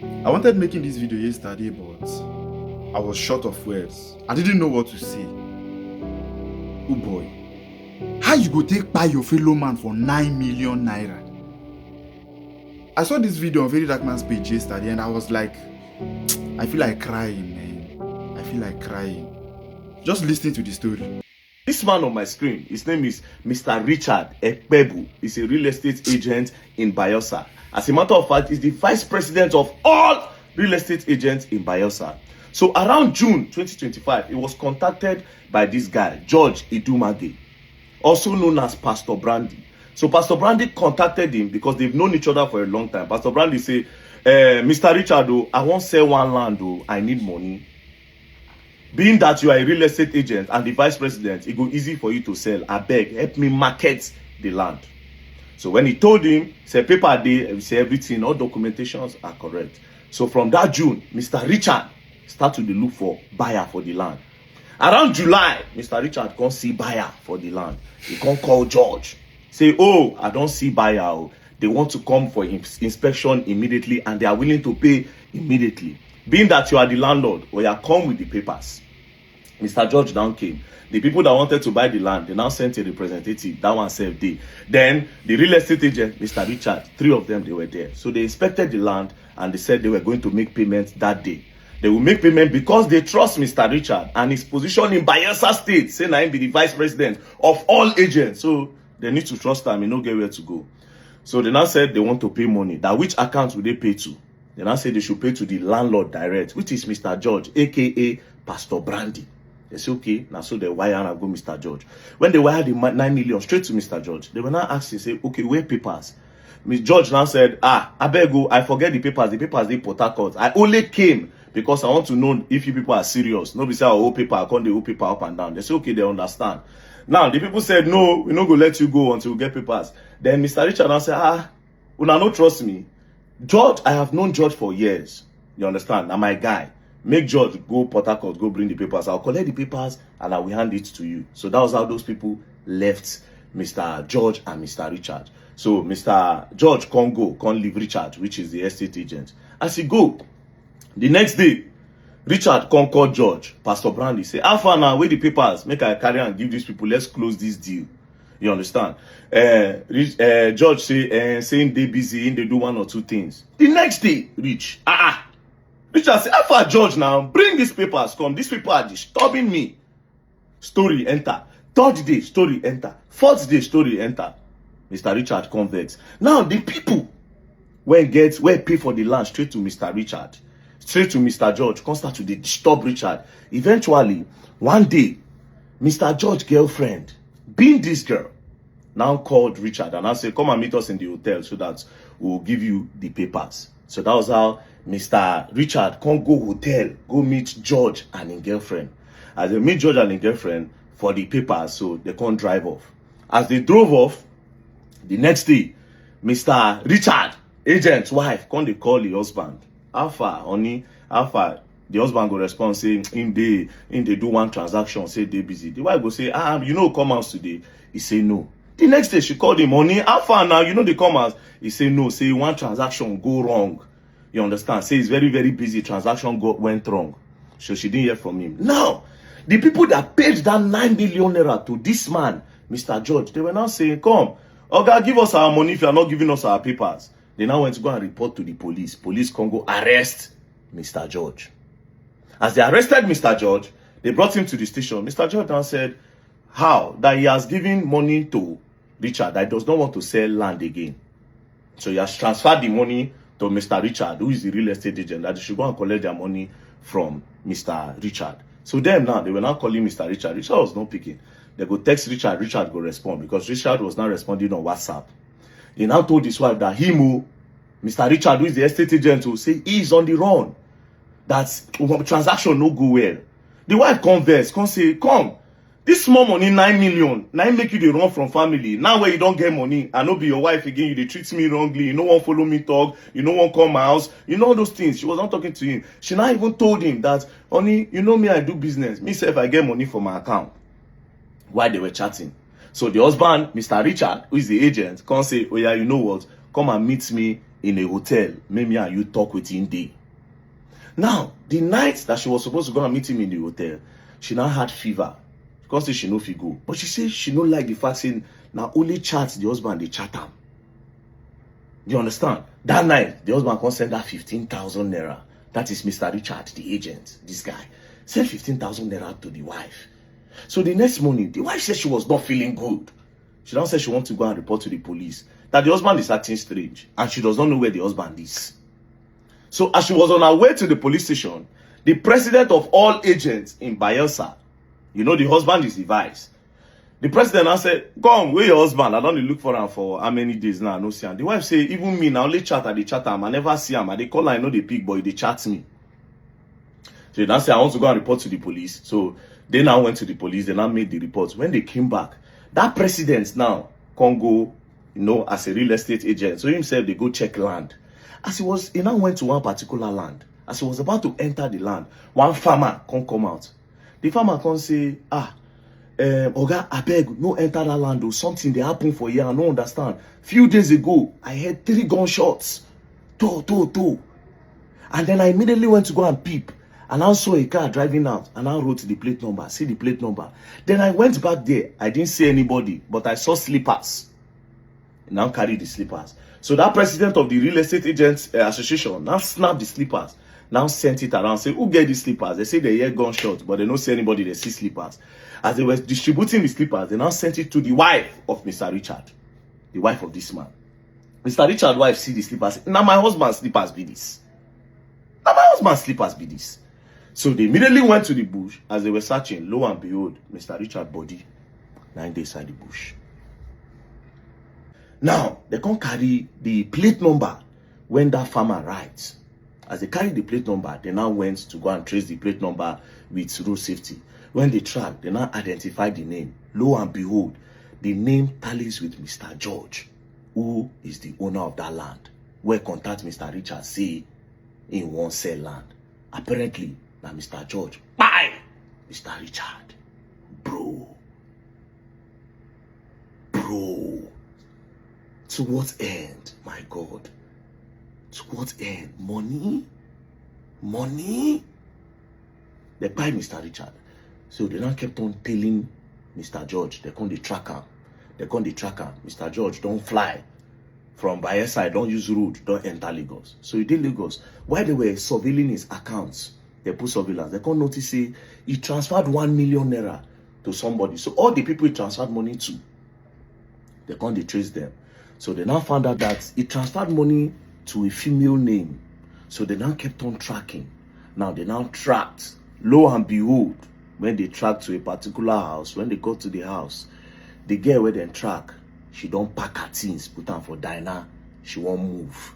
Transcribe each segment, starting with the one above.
I wanted making this video yesterday, but I was short of words. I didn't know what to say. Oh boy. How you go take buy your fellow man for 9 million naira? I saw this video on Very Dark Man's page yesterday and I was like, I feel like crying, man. I feel like crying. Just listening to the story. This man on my screen, his name is Mr. Richard Ekpebu. He's a real estate agent in Bayelsa. As a matter of fact, he's the vice president of all real estate agents in Bayelsa. So around June 2025, he was contacted by this guy, George Idumage, also known as Pastor Brandy. So Pastor Brandy contacted him because they've known each other for a long time. Pastor Brandy say, Mr. Richard, I won't sell one land, I need money. Being that you are a real estate agent and the vice president, it go easy for you to sell. I beg, help me market the land. So when he told him, say paper day, say everything, all documentations are correct. So from that June, Mr. Richard started to look for buyer for the land. Around July, Mr. Richard can't see buyer for the land. He can't call George. Say, oh, I don't see buyer. They want to come for inspection immediately and they are willing to pay immediately. Being that you are the landlord, or you come with the papers. Mr. George now came. The people that wanted to buy the land, they now sent a representative. That one saved day. Then the real estate agent, Mr. Richard, 3 of them, they were there. So they inspected the land and they said they were going to make payment that day. They will make payment because they trust Mr. Richard and his position in Bayelsa State, saying I be the vice president of all agents. So they need to trust him, he no get where to go. So they now said they want to pay money. That which account will they pay to? They now say they should pay to the landlord direct, which is Mr. George, aka Pastor Brandy. They say, okay, now so they wire and go Mr. George. When they wired the 9 million straight to Mr. George, they were now asking, say, okay, where papers? Mr. George now said, I beg you, I forget the papers they Port Harcourt. I only came because I want to know if you people are serious. Nobody say, oh, paper, I can't do paper up and down. They say, okay, they understand. Now, the people said, no, we're not going to let you go until we get papers. Then Mr. Richard now said, you don't trust me. George, I have known George for years. You understand? Now my guy. Make George go Port Harcourt, go bring the papers. I'll collect the papers and I will hand it to you. So that was how those people left Mr. George and Mr. Richard. So Mr. George can't leave Richard, which is the estate agent. As he go, the next day, Richard can't call George. Pastor Brandy say, how far now, where the papers? Make I carry and give these people, let's close this deal. You understand? George say, saying they busy, they do 1 or 2 things. The next day, Richard say, how far George now? Bring these papers, come. These people are disturbing me. Story enter. 3rd day, story enter. 4th day, story enter. Mr. Richard convex. Now the people where pay for the land straight to Mr. Richard, straight to Mr. George, come start to disturb Richard. Eventually, one day, Mr. George's girlfriend, being this girl, now called Richard and I said, come and meet us in the hotel so that we'll give you the papers. So that was how Mr. Richard can't go hotel, go meet George and his girlfriend. As they meet George and his girlfriend for the papers, so they can't drive off. As they drove off, the next day, Mr. Richard, agent's wife, can't they call the husband? How far, honey? How far? The husband go respond, say, in they do one transaction, say they busy. The wife go say, come out today. He say no. The next day she called him, honey, how far now? They come out. He say no, say one transaction go wrong. You understand? Say it's very, very busy. Transaction went wrong. So she didn't hear from him. Now, the people that paid that 9 million naira to this man, Mr. George, they were now saying, come, okay, give us our money if you are not giving us our papers. They now went to go and report to the police. Police can go arrest Mr. George. As they arrested Mr. George, they brought him to the station. Mr. George now said, how? That he has given money to Richard, that he does not want to sell land again. So he has transferred the money to Mr. Richard, who is the real estate agent, that they should go and collect their money from Mr. Richard. So them now, they were now calling Mr. Richard. Richard was not picking. They go text Richard, Richard go respond because Richard was now responding on WhatsApp. He now told his wife that Mr. Richard, who is the estate agent, will say he is on the run. That transaction no go well. The wife converse, come say, come, this small money, 9 million, now make you the run from family. Now where you don't get money, I no be your wife again, you they treat me wrongly, you no one follow me talk, you no one come my house, you know all those things. She was not talking to him. She now even told him that, honey, you know me, I do business. Me say if I get money from my account. While they were chatting. So the husband, Mr. Richard, who is the agent, can't say, oh yeah, you know what? Come and meet me in a hotel, maybe and you talk with him day. Now, the night that she was supposed to go and meet him in the hotel, she now had fever. Because say she no fit go. But she said she no like the fact saying now only chat the husband, they chat him. You understand? That night, the husband can send her 15,000 naira. That is Mr. Richard, the agent, this guy. Send 15,000 naira to the wife. So the next morning, the wife said she was not feeling good. She now said she wants to go and report to the police that the husband is acting strange and she does not know where the husband is. So as she was on her way to the police station, the president of all agents in Bayelsa, you know the husband is the vice. The president now said, come, where your husband? I don't look for him for how many days now, no see him. The wife say, even me, now only chat at the chat him, I never see him. I they call her, I know the big boy, they chat me. So they now say, I want to go and report to the police. So they now went to the police, they now made the reports. When they came back, that president now can go, you know, as a real estate agent. So himself, they go check land. As he now went to one particular land. As he was about to enter the land, one farmer can come out. The farmer can say, Oga, I beg, no enter that land or something they happen for here, I don't understand. Few days ago, I heard 3 gunshots. Two. And then I immediately went to go and peep. And I saw a car driving out. And I wrote the plate number, see the plate number. Then I went back there. I didn't see anybody, but I saw slippers. And I carried the slippers. So that president of the Real Estate Agents Association now snapped the slippers. Now sent it around, say, who get these slippers? They say they hear gunshots, but they don't see anybody, they see slippers. As they were distributing the slippers, they now sent it to the wife of Mr. Richard, the wife of this man. Mr. Richard's wife see the slippers. Now my husband's slippers be this. Now my husband's slippers be this. So they immediately went to the bush. As they were searching, lo and behold, Mr. Richard's body, 9 days inside the bush. Now, they can't carry the plate number when that farmer writes. As they carried the plate number, they now went to go and trace the plate number with road safety. When they tracked, they now identified the name. Lo and behold, the name tallies with Mr. George, who is the owner of that land. Where contact Mr. Richard say in one sell land. Apparently, now Mr. George, bye! Mr. Richard, bro. To what end, my God? To what end? Money? They buy Mr. Richard. So they now kept on telling Mr. George, they come the tracker. Mr. George, don't fly from Bayelsa, don't use road, don't enter Lagos. So he did Lagos. While they were surveilling his accounts, they put surveillance. They can't notice, say, he transferred 1 million naira to somebody. So all the people he transferred money to, they can't trace them. So they now found out that he transferred money to a female name. So they now kept on tracking. Now they now tracked. Lo and behold, when they tracked to a particular house, when they got to the house, the girl where they track, she don't pack her things, put them for diner. She won't move.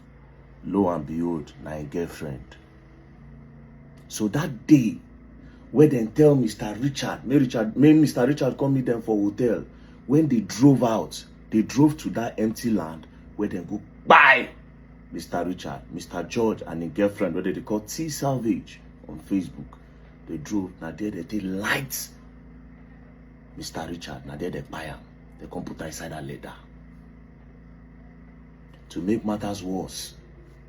Lo and behold, my girlfriend. So that day, when they tell Mr. Richard, may Mr. Richard come meet them for hotel. When they drove out, they drove to that empty land where they go buy Mr. Richard, Mr. George, and his girlfriend, where they call T Salvage on Facebook. They drove, now there they light Mr. Richard, now there they buy him. They come put her inside that leather. To make matters worse,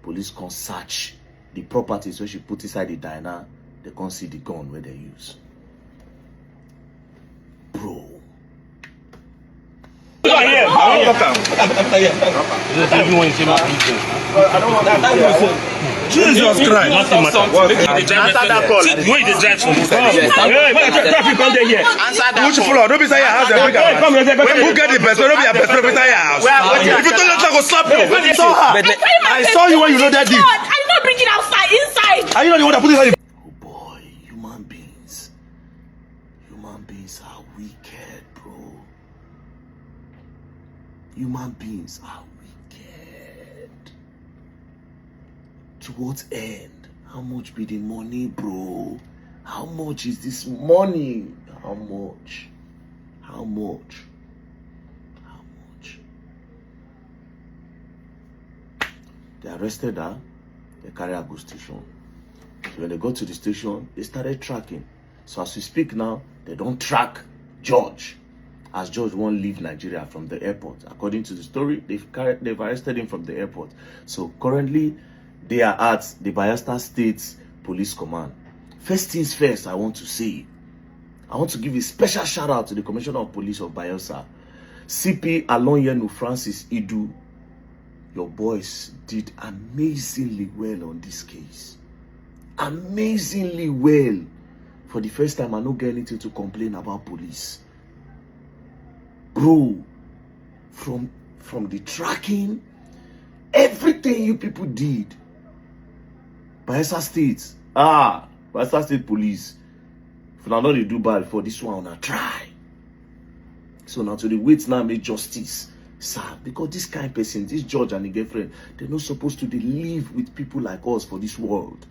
police can search the properties where she put inside the diner. They can't see the gun where they use. Bro. Jesus Christ. Nothing matter. Answer that call. Where is the drive from? Traffic come there here. Which floor? Don't be saying your house. Who get the best? Don't be a best friend with your house. If you don't let her go slap you. I saw you when you loaded it. I did not bring it outside, inside. Are you not the one that put it inside? Oh boy, human beings are wicked, bro. Human beings are wicked. To what end? How much be the money, bro? How much is this money? How much? They arrested her. They carry her to station. So when they got to the station, they started tracking. So as we speak now, they don't track George. as George won't leave Nigeria from the airport. According to the story, they've arrested him from the airport. So currently, they are at the Bayelsa State Police Command. First things first, I want to give a special shout out to the Commissioner of Police of Bayelsa, CP Alonyenu Francis Idu. Your boys did amazingly well on this case. Amazingly well. For the first time, I don't get anything to complain about police. Bro, from the tracking, everything you people did. Bayelsa State, Bayelsa State Police. If I know they do bad for this one, I try. So now to the wait now make justice, sir. Because this kind of person, this judge and the girlfriend, they're not supposed to live with people like us for this world.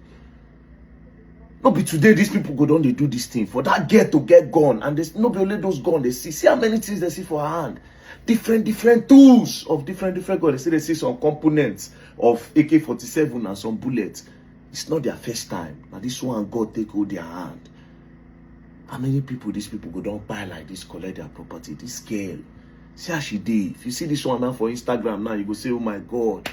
Not be today these people go down, they do this thing for that girl to get gone, and there's not be only those guns they see. See how many things they see for her hand. Different tools of different guns. They see some components of AK-47 and some bullets. It's not their first time. Now this one God take hold their hand. How many people these people go down buy like this, collect their property? This girl, see how she did. If you see this one now for Instagram now, you go say, oh my God.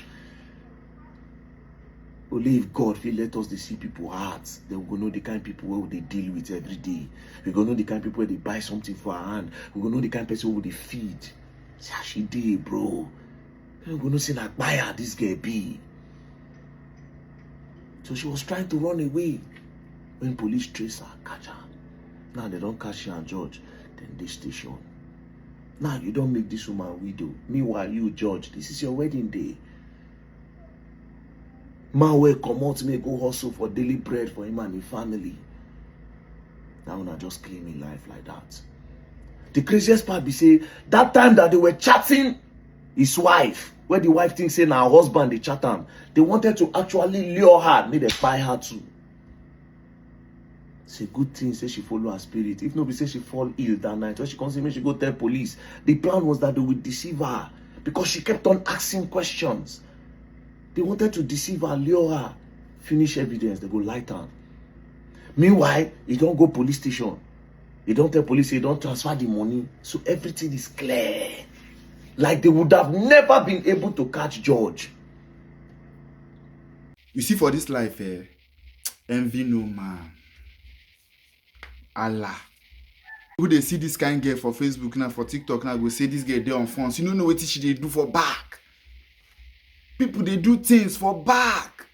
Only if God will let us to see people's hearts, then we go know the kind of people where they deal with every day. We go know the kind of people where they buy something for her hand. We go know the kind of person who they feed. See how she did, bro. We go know see like buyer this girl be. So she was trying to run away when police trace her, catch her. Now they don't catch her and judge, then they station. Now you don't make this woman widow. Meanwhile, you judge, this is your wedding day. Man will come out me go hustle for daily bread for him and his family. Now una just claim in life like that. The craziest part be say that time that they were chatting his wife, where the wife thinks say now her husband they chat him, they wanted to actually lure her, make them buy her too. It's a good thing say she follow her spirit. If nobody say she fall ill that night, when she comes in, she go tell police. The plan was that they would deceive her because she kept on asking questions. They wanted to deceive her, lure her, finish evidence, they go light her. Meanwhile, you don't go police station. You don't tell police, you don't transfer the money. So everything is clear. Like they would have never been able to catch George. You see, for this life, envy no man. Allah. Who they see this kind of girl for Facebook now, for TikTok now, go say this girl there on phones. You don't know what she they do for back. People, they do things for back.